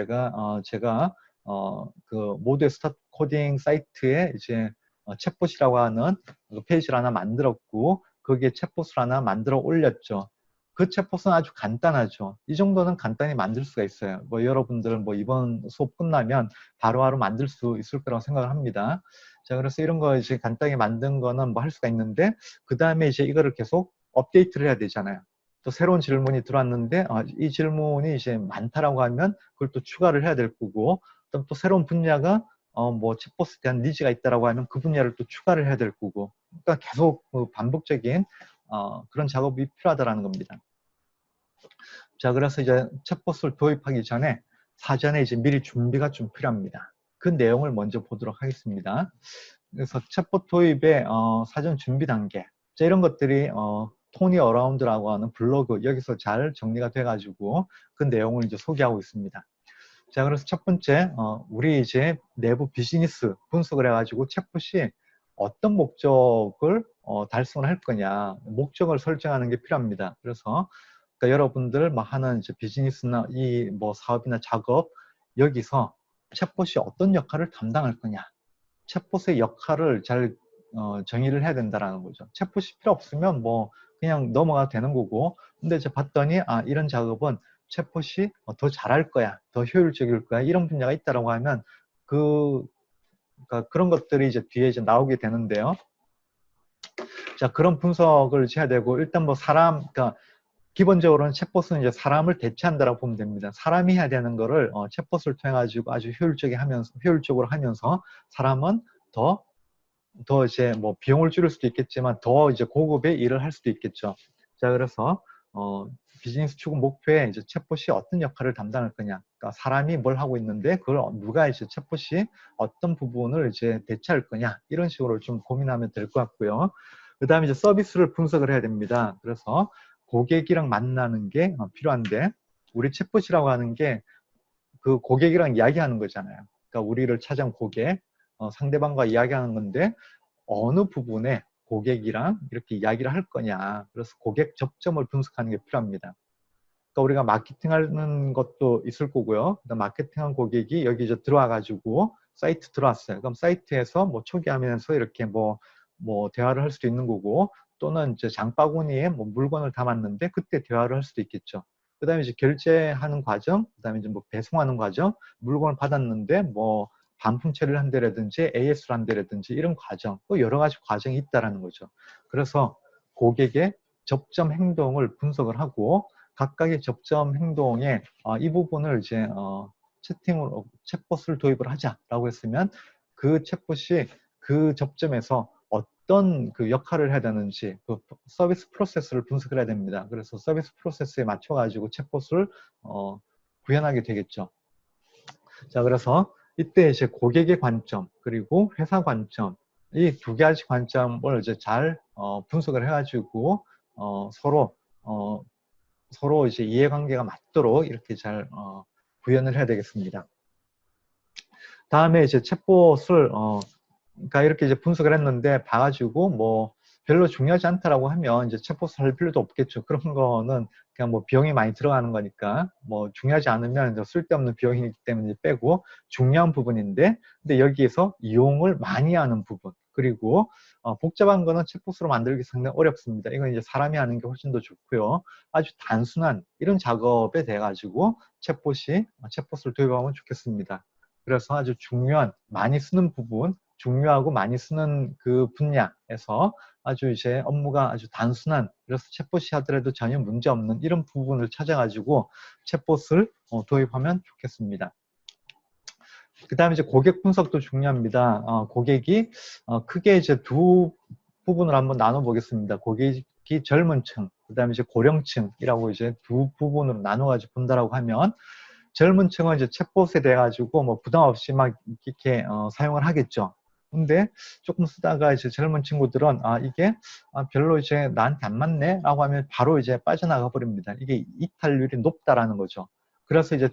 제가 그 모두의 스타트 코딩 사이트에 이제 챗봇이라고 하는 그 페이지를 하나 만들었고, 거기에 챗봇을 하나 만들어 올렸죠. 그 챗봇은 아주 간단하죠. 이 정도는 간단히 만들 수가 있어요. 뭐 여러분들은 뭐 이번 수업 끝나면 바로바로 만들 수 있을 거라고 생각을 합니다. 자, 그래서 이런 거 이제 간단하게 만든 거는 뭐 할 수가 있는데, 그 다음에 이제 이거를 계속 업데이트를 해야 되잖아요. 또 새로운 질문이 들어왔는데, 이 질문이 이제 많다라고 하면 그걸 또 추가를 해야 될 거고, 또 새로운 분야가 뭐 챗봇에 대한 니즈가 있다라고 하면 그 분야를 또 추가를 해야 될 거고, 그러니까 계속 그 반복적인 그런 작업이 필요하다라는 겁니다. 자, 그래서 이제 챗봇을 도입하기 전에 사전에 이제 미리 준비가 좀 필요합니다. 그 내용을 먼저 보도록 하겠습니다. 그래서 챗봇 도입의 사전 준비 단계, 자, 이런 것들이 토니 어라운드라고 하는 블로그 여기서 잘 정리가 돼가지고 그 내용을 이제 소개하고 있습니다. 자, 그래서 첫 번째, 우리 이제 내부 비즈니스 분석을 해가지고 챗봇이 어떤 목적을 달성을 할 거냐, 목적을 설정하는 게 필요합니다. 그래서 그러니까 여러분들 뭐 하는 이제 비즈니스나 이 뭐 사업이나 작업, 여기서 챗봇이 어떤 역할을 담당할 거냐, 챗봇의 역할을 잘 정의를 해야 된다라는 거죠. 챗봇이 필요 없으면 뭐 그냥 넘어가도 되는 거고, 근데 이제 봤더니 이런 작업은 챗봇이 더 잘할 거야, 더 효율적일 거야, 이런 분야가 있다라고 하면 그러니까 그런 것들이 이제 뒤에 이제 나오게 되는데요. 자, 그런 분석을 해야 되고, 일단 뭐 그러니까 기본적으로는 챗봇은 이제 사람을 대체한다라고 보면 됩니다. 사람이 해야 되는 거를 챗봇을 통해 가지고 아주 효율적으로 하면서 사람은 더 이제 뭐 비용을 줄일 수도 있겠지만 더 이제 고급의 일을 할 수도 있겠죠. 자, 그래서 비즈니스 추구 목표에 이제 챗봇이 어떤 역할을 담당할 거냐. 그러니까 사람이 뭘 하고 있는데 그걸 누가 이제 챗봇이 어떤 부분을 이제 대체할 거냐. 이런 식으로 좀 고민하면 될 것 같고요. 그 다음에 이제 서비스를 분석을 해야 됩니다. 그래서 고객이랑 만나는 게 필요한데, 우리 챗봇이라고 하는 게 그 고객이랑 이야기하는 거잖아요. 그러니까 우리를 찾아온 고객, 상대방과 이야기하는 건데 어느 부분에 고객이랑 이렇게 이야기를 할 거냐. 그래서 고객 접점을 분석하는 게 필요합니다. 그러니까 우리가 마케팅하는 것도 있을 거고요. 마케팅한 고객이 여기 이제 들어와가지고 사이트 들어왔어요. 그럼 사이트에서 뭐 초기화하면서 이렇게 뭐 대화를 할 수도 있는 거고, 또는 이제 장바구니에 뭐 물건을 담았는데 그때 대화를 할 수도 있겠죠. 그 다음에 이제 결제하는 과정, 그 다음에 이제 뭐 배송하는 과정, 물건을 받았는데 뭐 반품 처리를 한다라든지 AS를 한다라든지 이런 과정, 또 여러 가지 과정이 있다라는 거죠. 그래서 고객의 접점 행동을 분석을 하고 각각의 접점 행동에 이 부분을 이제 챗봇을 도입을 하자라고 했으면 그 챗봇이 그 접점에서 어떤 그 역할을 해야 되는지 그 서비스 프로세스를 분석을 해야 됩니다. 그래서 서비스 프로세스에 맞춰가지고 챗봇을 구현하게 되겠죠. 자, 그래서 이때 이제 고객의 관점 그리고 회사 관점, 이 두 가지 관점을 이제 잘 분석을 해가지고 서로 이제 이해관계가 맞도록 이렇게 잘 구현을 해야 되겠습니다. 다음에 이제 챗봇을 그러니까 이렇게 이제 분석을 했는데 봐가지고 뭐 별로 중요하지 않다라고 하면 이제 챗봇을 할 필요도 없겠죠. 그런 거는 그냥 뭐 비용이 많이 들어가는 거니까 뭐 중요하지 않으면 쓸데없는 비용이기 때문에 빼고, 중요한 부분인데 근데 여기에서 이용을 많이 하는 부분, 그리고 복잡한 거는 챗봇으로 만들기 상당히 어렵습니다. 이건 이제 사람이 하는 게 훨씬 더 좋고요. 아주 단순한 이런 작업에 대해 가지고 챗봇을 도입하면 좋겠습니다. 그래서 아주 중요한 많이 쓰는 부분, 중요하고 많이 쓰는 그 분야에서 아주 이제 업무가 아주 단순한, 그래서 챗봇이 하더라도 전혀 문제 없는 이런 부분을 찾아가지고 챗봇을 도입하면 좋겠습니다. 그 다음에 이제 고객 분석도 중요합니다. 고객이 크게 이제 두 부분을 한번 나눠 보겠습니다. 고객이 젊은 층, 그 다음에 이제 고령층이라고 이제 두 부분으로 나눠가지고 본다라고 하면, 젊은 층은 이제 챗봇에 대해 가지고 뭐 부담 없이 막 이렇게 사용을 하겠죠. 근데 조금 쓰다가 이제 젊은 친구들은 이게 별로 이제 나한테 안 맞네 라고 하면 바로 이제 빠져나가 버립니다. 이게 이탈률이 높다라는 거죠. 그래서 이제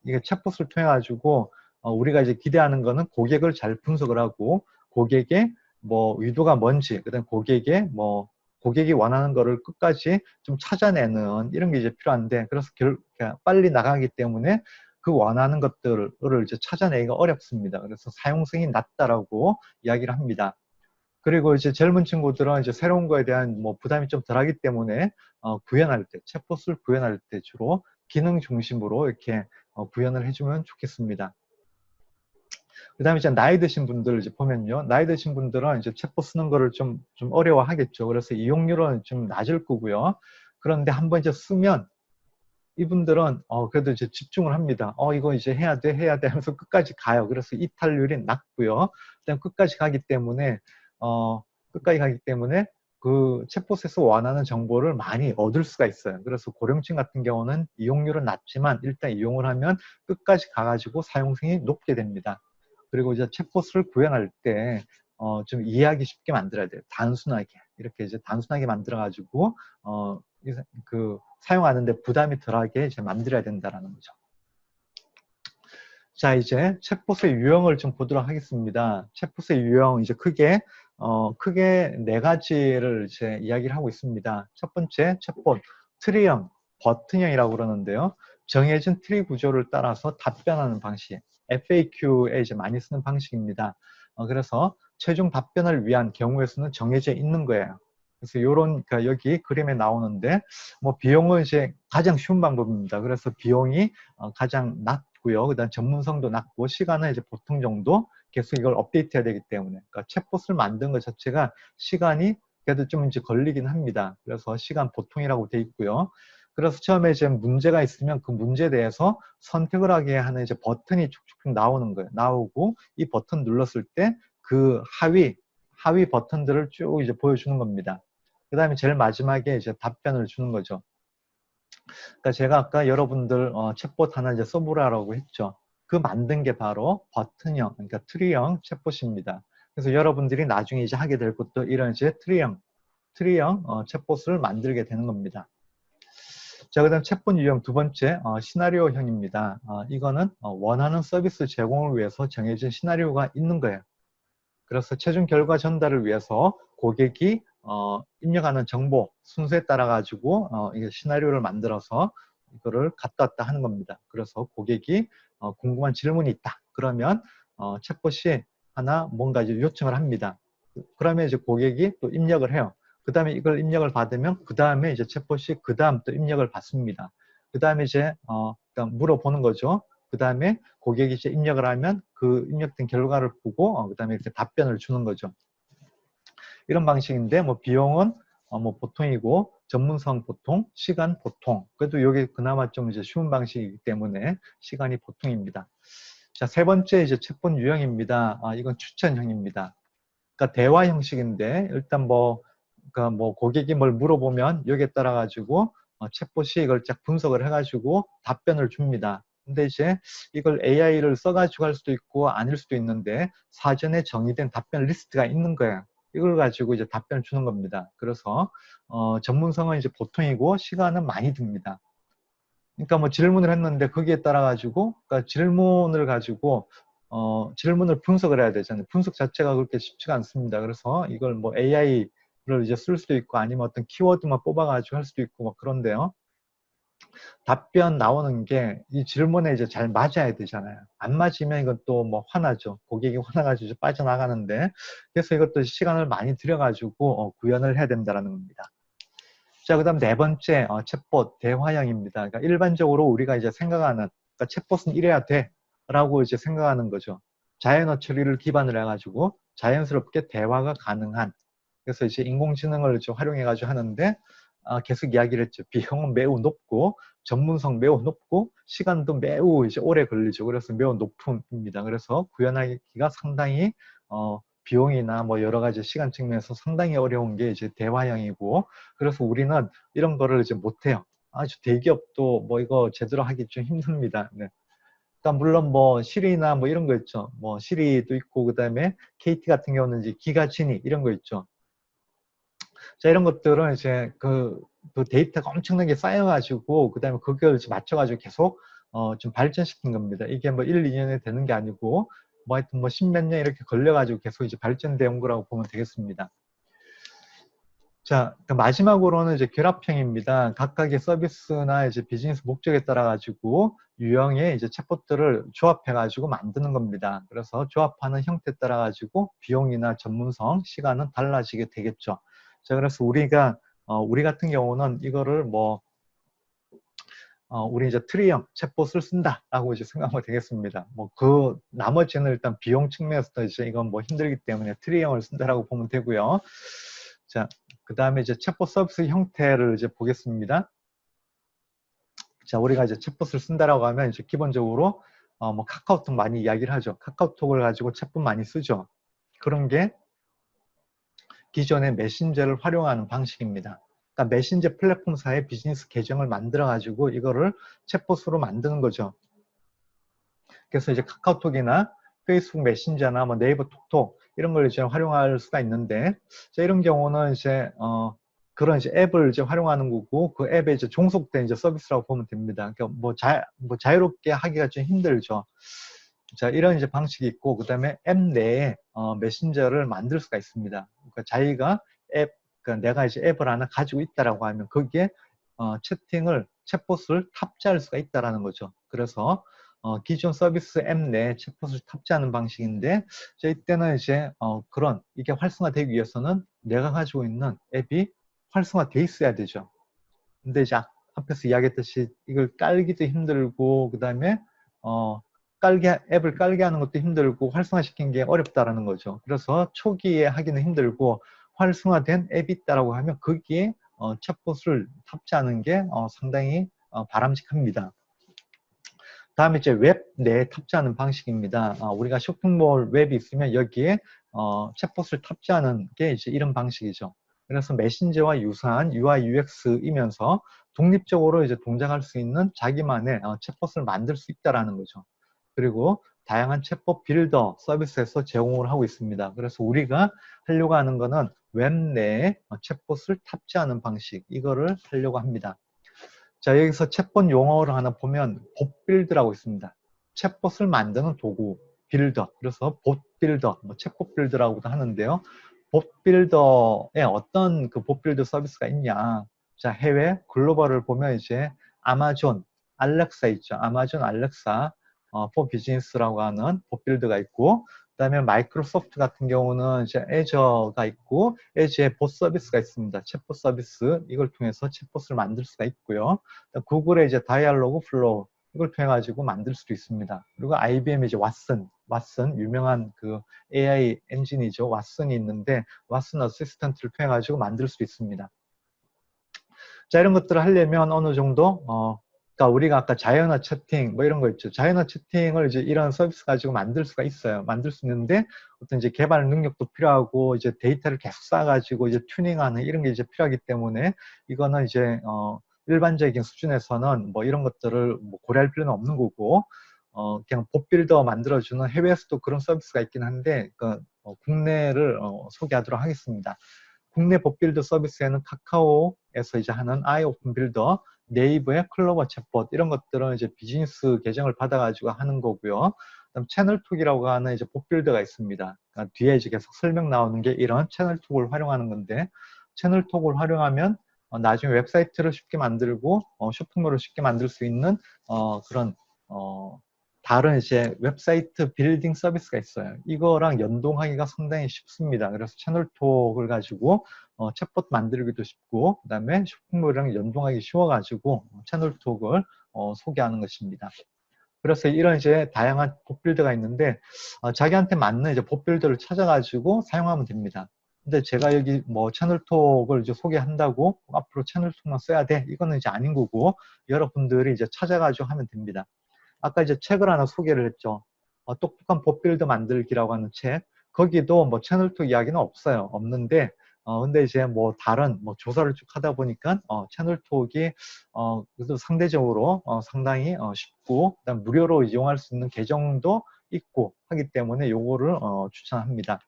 이게 챗봇을 통해 가지고 우리가 이제 기대하는 거는 고객을 잘 분석을 하고 고객의 뭐 의도가 뭔지, 그다음 고객의 뭐 고객이 원하는 거를 끝까지 좀 찾아내는 이런 게 이제 필요한데, 그래서 빨리 나가기 때문에 그 원하는 것들을 이제 찾아내기가 어렵습니다. 그래서 사용성이 낮다라고 이야기를 합니다. 그리고 이제 젊은 친구들은 이제 새로운 거에 대한 뭐 부담이 좀 덜하기 때문에 구현할 때, 챗봇을 구현할 때 주로 기능 중심으로 이렇게 구현을 해주면 좋겠습니다. 그 다음에 이제 나이 드신 분들 이제 보면요. 나이 드신 분들은 이제 챗봇 쓰는 거를 좀 어려워하겠죠. 그래서 이용률은 좀 낮을 거고요. 그런데 한번 이제 쓰면 이분들은 그래도 이제 집중을 합니다. 이거 이제 해야 돼 하면서 끝까지 가요. 그래서 이탈률이 낮고요. 그다음 끝까지 가기 때문에 그 챗봇에서 원하는 정보를 많이 얻을 수가 있어요. 그래서 고령층 같은 경우는 이용률은 낮지만 일단 이용을 하면 끝까지 가가지고 사용성이 높게 됩니다. 그리고 이제 챗봇을 구현할 때 좀 이해하기 쉽게 만들어야 돼요. 단순하게 이렇게 이제 단순하게 만들어가지고 그 사용하는데 부담이 덜하게 이제 만들어야 된다라는 거죠. 자, 이제 챗봇의 유형을 좀 보도록 하겠습니다. 챗봇의 유형 이제 크게 네 가지를 이제 이야기를 하고 있습니다. 첫 번째 챗봇 트리형, 버튼형이라고 그러는데요. 정해진 트리 구조를 따라서 답변하는 방식, FAQ에 이제 많이 쓰는 방식입니다. 그래서 최종 답변을 위한 경우의 수는 정해져 있는 거예요. 그래서 그러니까 여기 그림에 나오는데 뭐 비용은 이제 가장 쉬운 방법입니다. 그래서 비용이 가장 낮고요. 그다음 전문성도 낮고 시간은 이제 보통 정도 계속 이걸 업데이트해야 되기 때문에 그러니까 챗봇을 만든 것 자체가 시간이 그래도 좀 이제 걸리긴 합니다. 그래서 시간 보통이라고 돼 있고요. 그래서 처음에 이제 문제가 있으면 그 문제에 대해서 선택을 하게 하는 이제 버튼이 쭉쭉 나오는 거예요. 나오고 이 버튼 눌렀을 때 그 하위 버튼들을 쭉 이제 보여주는 겁니다. 그 다음에 제일 마지막에 이제 답변을 주는 거죠. 그러니까 제가 아까 여러분들 챗봇 하나 이제 써보라고 했죠. 그 만든 게 바로 버튼형, 그러니까 트리형 챗봇입니다. 그래서 여러분들이 나중에 이제 하게 될 것도 이런 이제 트리형 챗봇을 만들게 되는 겁니다. 자, 그 다음 챗봇 유형 두 번째 시나리오형입니다. 이거는 원하는 서비스 제공을 위해서 정해진 시나리오가 있는 거예요. 그래서 최종 결과 전달을 위해서 고객이 입력하는 정보 순서에 따라 가지고 이게 시나리오를 만들어서 이거를 갔다 왔다 하는 겁니다. 그래서 고객이 궁금한 질문이 있다. 그러면 챗봇이 하나 뭔가 이제 요청을 합니다. 그러면 이제 고객이 또 입력을 해요. 그 다음에 이걸 입력을 받으면 그 다음에 이제 챗봇이 그 다음 또 입력을 받습니다. 그 다음에 이제 물어보는 거죠. 그 다음에 고객이 이제 입력을 하면 그 입력된 결과를 보고 그 다음에 이렇게 답변을 주는 거죠. 이런 방식인데 뭐 비용은 뭐 보통이고 전문성 보통, 시간 보통. 그래도 이게 그나마 좀 이제 쉬운 방식이기 때문에 시간이 보통입니다. 자, 세 번째 이제 챗봇 유형입니다. 이건 추천형입니다. 그러니까 대화 형식인데 일단 그러니까 뭐 고객이 뭘 물어보면 여기에 따라 가지고 챗봇이 이걸 쫙 분석을 해가지고 답변을 줍니다. 근데 이제 이걸 AI를 써가지고 할 수도 있고 아닐 수도 있는데 사전에 정의된 답변 리스트가 있는 거예요. 이걸 가지고 이제 답변을 주는 겁니다. 그래서 전문성은 이제 보통이고 시간은 많이 듭니다. 그러니까 뭐 질문을 했는데 거기에 따라 가지고 그러니까 질문을 분석을 해야 되잖아요. 분석 자체가 그렇게 쉽지가 않습니다. 그래서 이걸 뭐 AI를 이제 쓸 수도 있고 아니면 어떤 키워드만 뽑아가지고 할 수도 있고 뭐 그런데요. 답변 나오는 게 이 질문에 이제 잘 맞아야 되잖아요. 안 맞으면 이건 또 뭐 화나죠. 고객이 화나가지고 이제 빠져나가는데 그래서 이것도 시간을 많이 들여가지고 구현을 해야 된다는 겁니다. 자, 그 다음 네 번째 챗봇 대화형입니다. 그러니까 일반적으로 우리가 이제 생각하는 그러니까 챗봇은 이래야 돼 라고 이제 생각하는 거죠. 자연어 처리를 기반으로 해가지고 자연스럽게 대화가 가능한 그래서 이제 인공지능을 이제 활용해가지고 하는데 계속 이야기를 했죠. 비용은 매우 높고 전문성 매우 높고 시간도 매우 이제 오래 걸리죠. 그래서 매우 높습니다. 그래서 구현하기가 상당히 비용이나 뭐 여러 가지 시간 측면에서 상당히 어려운 게 이제 대화형이고 그래서 우리는 이런 거를 이제 못해요. 아주 대기업도 뭐 이거 제대로 하기 좀 힘듭니다. 네. 그러니까 물론 뭐 시리나 뭐 이런 거 있죠. 뭐 시리도 있고 그다음에 KT 같은 경우는 이제 기가지니 이런 거 있죠. 자, 이런 것들은 이제 그 데이터가 엄청나게 쌓여가지고 그다음에 그걸 맞춰가지고 계속 좀 발전시킨 겁니다. 이게 뭐 1, 2년에 되는 게 아니고 뭐 하여튼 뭐 십몇 년 이렇게 걸려가지고 계속 이제 발전된 거라고 보면 되겠습니다. 자, 마지막으로는 이제 결합형입니다. 각각의 서비스나 이제 비즈니스 목적에 따라 가지고 유형의 이제 챗봇들을 조합해 가지고 만드는 겁니다. 그래서 조합하는 형태에 따라 가지고 비용이나 전문성, 시간은 달라지게 되겠죠. 자, 그래서 우리 같은 경우는 이거를 우리 이제 트리형 챗봇을 쓴다라고 이제 생각하면 되겠습니다. 나머지는 일단 비용 측면에서 이제 이건 힘들기 때문에 트리형을 쓴다라고 보면 되고요. 자, 그 다음에 이제 챗봇 서비스 형태를 이제 보겠습니다. 자, 우리가 이제 챗봇을 쓴다라고 하면 이제 기본적으로 카카오톡 많이 이야기를 하죠. 카카오톡을 가지고 챗봇 많이 쓰죠. 그런 게 기존의 메신저를 활용하는 방식입니다. 그러니까 메신저 플랫폼사의 비즈니스 계정을 만들어 가지고 이거를 챗봇으로 만드는 거죠. 그래서 이제 카카오톡이나 페이스북 메신저나 네이버 톡톡 이런 걸 이제 활용할 수가 있는데, 자, 이런 경우는 이제 그런 이제 앱을 이제 활용하는 거고, 그 앱에 이제 종속된 이제 서비스라고 보면 됩니다. 그러니까 자유롭게 하기가 좀 힘들죠. 자, 이런 이제 방식이 있고, 그 다음에 앱 내에 메신저를 만들 수가 있습니다. 그러니까 자기가 그러니까 내가 이제 앱을 하나 가지고 있다라고 하면 거기에 챗봇을 탑재할 수가 있다라는 거죠. 그래서 기존 서비스 앱 내에 챗봇을 탑재하는 방식인데, 이때는 이제 이게 활성화되기 위해서는 내가 가지고 있는 앱이 활성화돼 있어야 되죠. 근데 이제 앞에서 이야기했듯이 이걸 깔기도 힘들고, 그 다음에 앱을 깔게 하는 것도 힘들고 활성화시키는 게 어렵다라는 거죠. 그래서 초기에 하기는 힘들고 활성화된 앱이 있다라고 하면 거기에 챗봇을 탑재하는 게 상당히 바람직합니다. 다음에 이제 웹 내에 탑재하는 방식입니다. 우리가 쇼핑몰 웹이 있으면 여기에 챗봇을 탑재하는 게 이제 이런 방식이죠. 그래서 메신저와 유사한 UI, UX이면서 독립적으로 이제 동작할 수 있는 자기만의 챗봇을 만들 수 있다라는 거죠. 그리고 다양한 챗봇 빌더 서비스에서 제공을 하고 있습니다. 그래서 우리가 하려고 하는 거는 웹 내에 챗봇을 탑재하는 방식, 이거를 하려고 합니다. 자, 여기서 챗봇 용어를 하나 보면 봇빌드라고 있습니다. 챗봇을 만드는 도구, 빌더. 그래서 봇빌더, 챗봇 빌더라고도 하는데요. 봇빌더에 어떤 그 봇빌더 서비스가 있냐. 자, 해외 글로벌을 보면 이제 아마존 알렉사 있죠. 아마존 알렉사 포 비즈니스라고 하는 봇빌더가 있고, 그다음에 마이크로소프트 같은 경우는 이제 애저가 있고, 애저의 봇 서비스가 있습니다. 챗봇 서비스, 이걸 통해서 챗봇을 만들 수가 있고요. 구글의 이제 다이얼로그 플로우, 이걸 통해 가지고 만들 수도 있습니다. 그리고 IBM 이제 왓슨 유명한 그 AI 엔진이죠. 왓슨이 있는데 왓슨 어시스턴트를 통해 가지고 만들 수 있습니다. 자, 이런 것들을 하려면 어느 정도 그러니까 우리가 아까 자연어 채팅 이런 거 있죠. 자연어 채팅을 이제 이런 서비스 가지고 만들 수가 있어요. 만들 수 있는데 어떤 이제 개발 능력도 필요하고 이제 데이터를 계속 쌓아가지고 이제 튜닝하는 이런 게 이제 필요하기 때문에 이거는 이제 일반적인 수준에서는 이런 것들을 고려할 필요는 없는 거고 그냥 봇빌더 만들어주는 해외에서도 그런 서비스가 있긴 한데 국내를 소개하도록 하겠습니다. 국내 봇빌더 서비스에는 카카오에서 이제 하는 아이오픈 빌더, 네이버의 클로버 챗봇 이런 것들은 이제 비즈니스 계정을 받아가지고 하는 거고요. 그다음 채널톡이라고 하는 이제 봇빌더가 있습니다. 그러니까 뒤에 이제 계속 설명 나오는 게 이런 채널톡을 활용하는 건데, 채널톡을 활용하면 나중에 웹사이트를 쉽게 만들고 쇼핑몰을 쉽게 만들 수 있는 그런 다른 이제 웹사이트 빌딩 서비스가 있어요. 이거랑 연동하기가 상당히 쉽습니다. 그래서 채널톡을 가지고 챗봇 만들기도 쉽고, 그 다음에 쇼핑몰이랑 연동하기 쉬워가지고 채널톡을 소개하는 것입니다. 그래서 이런 이제 다양한 봇빌더가 있는데 자기한테 맞는 이제 봇빌더를 찾아가지고 사용하면 됩니다. 근데 제가 여기 채널톡을 이제 소개한다고 앞으로 채널톡만 써야 돼, 이거는 이제 아닌 거고 여러분들이 이제 찾아가지고 하면 됩니다. 아까 이제 책을 하나 소개를 했죠. 똑똑한 봇빌더 만들기라고 하는 책. 거기도 채널톡 이야기는 없어요. 없는데, 근데 이제 다른 조사를 쭉 하다 보니까, 채널톡이, 그래도 상대적으로, 상당히, 쉽고, 그다음 무료로 이용할 수 있는 계정도 있고 하기 때문에 요거를, 추천합니다.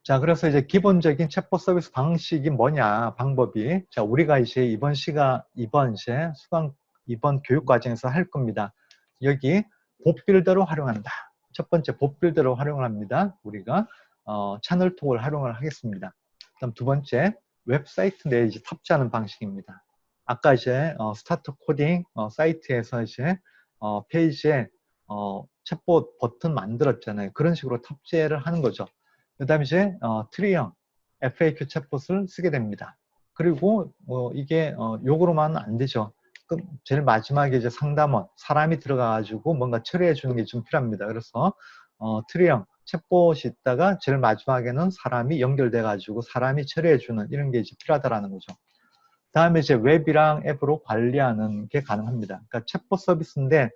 자, 그래서 이제 기본적인 챗봇 서비스 방식이 뭐냐, 방법이. 자, 우리가 이제 이번 교육 과정에서 할 겁니다. 여기 봇빌더로 활용한다. 첫 번째 봇빌더로 활용을 합니다. 우리가 채널톡을 활용을 하겠습니다. 그다음 두 번째, 웹사이트 내에 이제 탑재하는 방식입니다. 아까 이제 스타트 코딩 사이트에서 이제 페이지에 챗봇 버튼 만들었잖아요. 그런 식으로 탑재를 하는 거죠. 그다음에 이제 트리형 FAQ 챗봇을 쓰게 됩니다. 그리고 이게 요거로만 안 되죠. 제일 마지막에 이제 상담원 사람이 들어가가지고 뭔가 처리해 주는 게 좀 필요합니다. 그래서 트리형 챗봇이 있다가 제일 마지막에는 사람이 연결돼 가지고 사람이 처리해 주는 이런 게 이제 필요하다라는 거죠. 다음에 이제 웹이랑 앱으로 관리하는 게 가능합니다. 그러니까 챗봇 서비스인데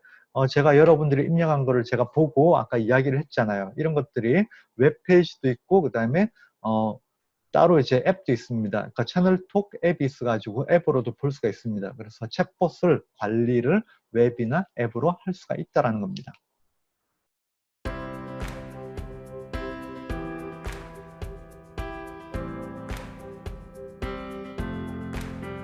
제가 여러분들이 입력한 거를 제가 보고 아까 이야기를 했잖아요. 이런 것들이 웹페이지도 있고 그다음에 따로 이제 앱도 있습니다. 그러니까 채널톡 앱이 있어가지고 앱으로도 볼 수가 있습니다. 그래서 챗봇을 관리를 웹이나 앱으로 할 수가 있다라는 겁니다.